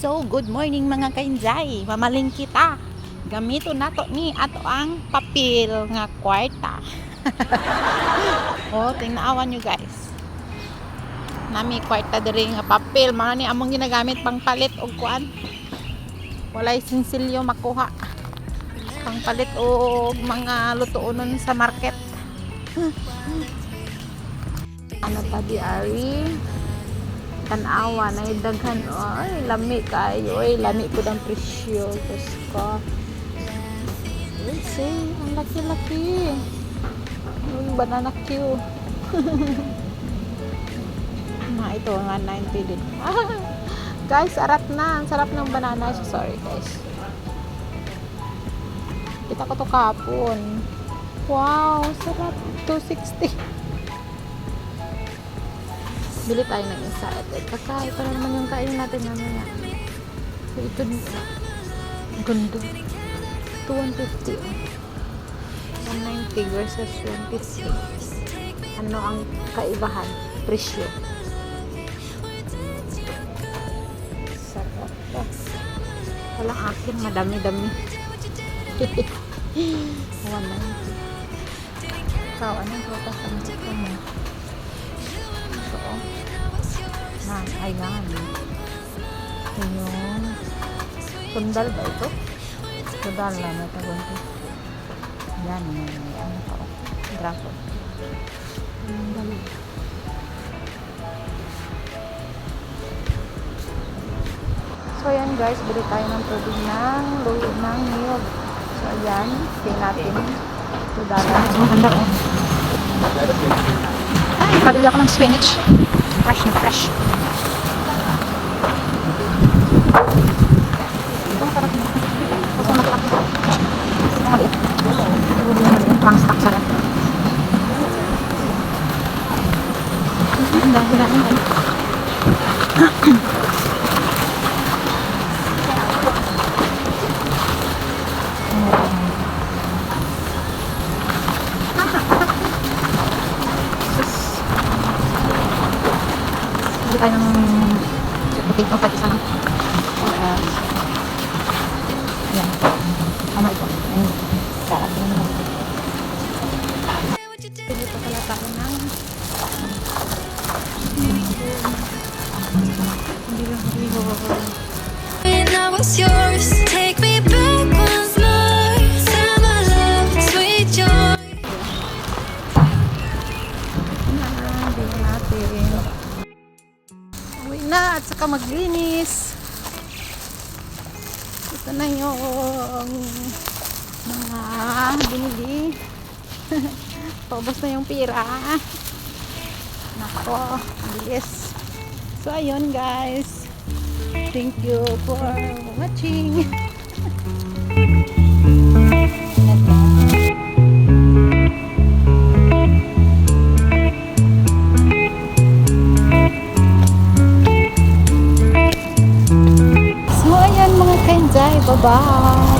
So, good morning mga kainjay. Mamaling kita. Gamito nato ni ato ang papel nga kwarta. Oh, tingnan nyo guys. Nami kwarta diri nga papel. Mga ni among ginagamit pang palit og kuan. Walay sinsilyo makuha. Pang palit og mga lutuonon sa market. Ano pa di ari? Tanawa na daghan oy lami kayo oy lami pud ang presyo Diyos ko. Let's see ang laki-laki yung banana Q. Na ito nga 90 din. Guys, sarap na, ang sarap ng banana. So, sorry guys, kita ko to kahapon. Wow, sarap. 260. Bili tayo ng isa. Kakain pa naman yung kain natin mamaya. So, ito gundo. 250. 190 versus 150. Ano ang kaibahan? Presyo. Sarap. Walang akin. Madami-dami. 190. So, anong protas ang gusto mo? Ayan. Yung sundal ba ito? Sundal na may tagon ko. Ayan. Ano pa o? Dragon. Sundal. So ayan guys, bili tayo ng tubig ng luwi ng niyog. So ayan, tingnan natin. Sundal. Ang ganda o. Ay, pabili ako ng spinach. Fresh na fresh. Pang stock sarap. Dahil hindi tayo ng potato pati sa yan. Tama ito. Sarap na naman. Pili pa pala tayo ng hindi lang When I was yours, take me back once more. Tell my love, sweet joy. Bili natin. Uwi na at saka maglinis. Ito na yung mga binili. Paubos na yung pira. Nako, bilis. So ayun guys, thank you for watching. So ayan mga kainjay, bye bye.